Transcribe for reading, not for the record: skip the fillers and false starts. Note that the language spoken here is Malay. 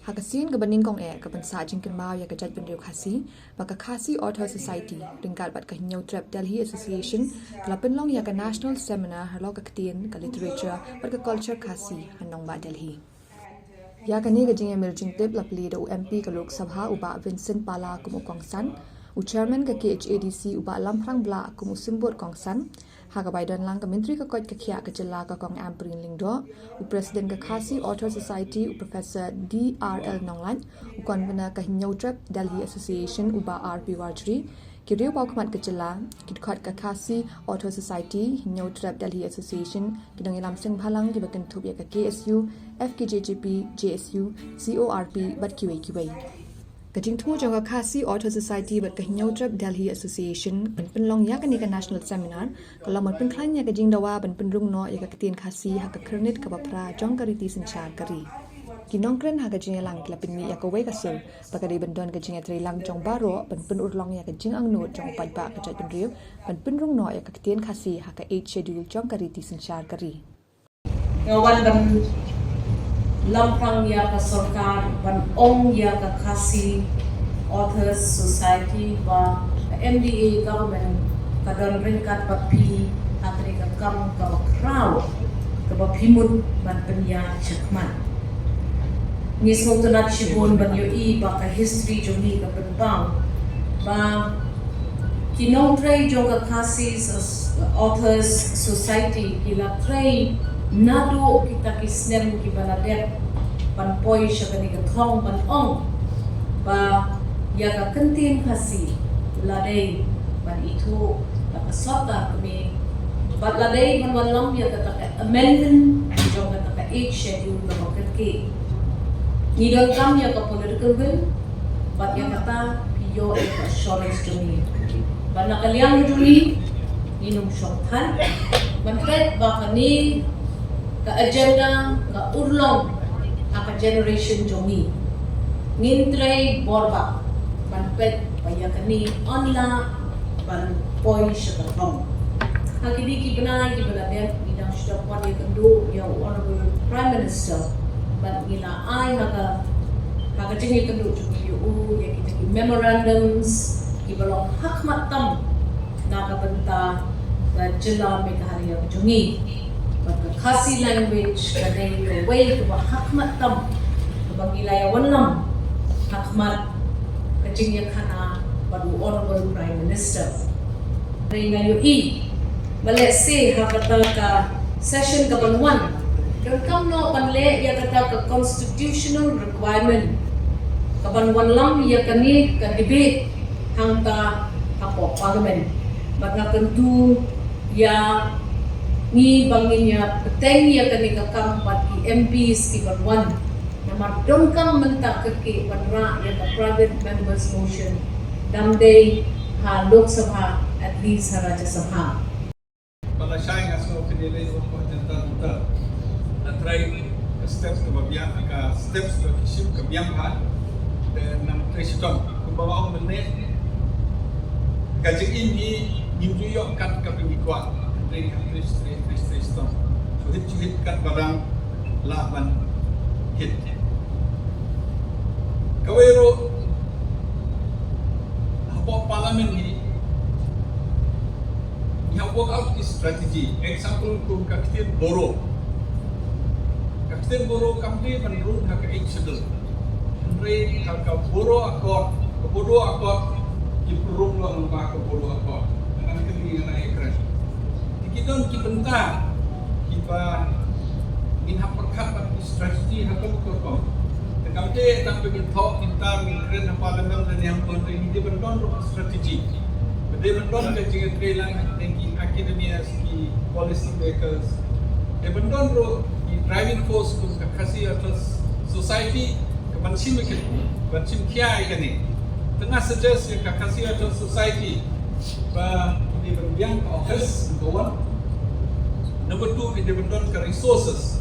Hakasin ke bening kong ke pensa jingkin mau ya kejat bendeu khasi maka khasi author society ringkat bat ke hinyau trap Delhi Association kala penlong ya ke national seminar halo ke ktien ke literature bat ke culture khasi nongbah Delhi ya kani ke jing emil jing tip lapli do MP ke Lok Sabha uba Vincent Pala kum Kongsan chairman ke KHADC uba lamprang bla kum simbot Kongsan Haga Biden lang ke menteri ke kot ke kia ke jela ke kong amprin lingdo presiden ke khasi author society professor DRL Nonglan konvener ke hinyau trap Delhi Association uba RP Wajri kiriu bau kemat ke jela kit ke khasi author society hinyau trap Delhi Association kidang ilam sing bhalang ki baken thup ya ke KSU FKJGP JSU CORP bat QA Kajing tu jangka khasi author society bat kehinyau trap Delhi Association penlong ya ke national seminar kalau mau penklain ya kajing dawa pynrung no ya ktien khasi hak kernit ke bapra jong kariti senchar kari kinongkren hak kajing lang kelapin mi ya ke wei kasul bakari bendon kajing tri lang jong baro penurlong ya kajing angnu jong pajba kajat penriu pynrung no ya ktien khasi hak 8 schedule jong kariti senchar kari ngawan ban Lampang ya ke sarkar ban ong ya ke khasi authors society ba MDA government kadang ringkat bapi atri ke kam ke crowd ke bapimut ban penya chakman ni sultanat shibun ban yoi ba ke history joni ke penbang ba kinong tray jong ke khasi authors society kila tray nado kita kisnem ki baladet pan poi syakani ka thong pan ong ba ya ka ktien khasi ladai ban itu ka sota kami ba ladai ban walam ya ka amendment jong ka 8 schedule ka bakki ni don kam ya ka political will ba ya kata piyo e assurance jumi ban nakaliang jumi inum syongthan ban kret ba kani ka agenda ka urlong aka generation jongi ngintray borba panpet payakani onla pan poi shakatong hakidi ki bana den bidang sudah pati kendo ya honorable prime minister ban ila ai haka jingi kendo jongi u ya kita ki memorandums ki balong hakmat tam na ka benta ka jela me ka hari jongi khasi language kadai the way to hakmat tam bangilaya wanam hakmat kajingya khana padu honorable prime minister ringa yo bale se hakata ka session ka banwan kam no panle ya kata ka constitutional requirement ka banwan lam ya kani ka debate hangta apo parliament bagna tentu ya ni banginya peteng ya kani kakam pati MPs ki banwan namar dongkam mentak ke banra ya ka private members motion damday ha Lok Sabha at least ha Rajya Sabha pada syai ngaso kedele ko tenta atrai steps ke babian ka steps ke kisip ke biang ha dan nam tresidom ku bawa mene gajing ini New York kat ka pengikwa Suhit kat barang laban hit. Kawero apa parlimen ini yang work out this strategy. Example ku ktien boro. Ktien boro kampi menurut hak schedule. Andre hak boro akor dipurung lo lembah ke boro akor. Dengan kini dengan ekran. Kita kibenta kita minha perkat di strategi hakam korkom dan kami tak pergi talk kita mengkren parlimen dan yang pun ini dia berdon strategi dia berdon ke jangan trelang thinking academias ki policy makers dia berdon di driving force ku khasi atas society ke bansim kiai kani tengah suggest ke khasi atas society ba di berbiang office kawan. Number 2, dia berdon ke resources.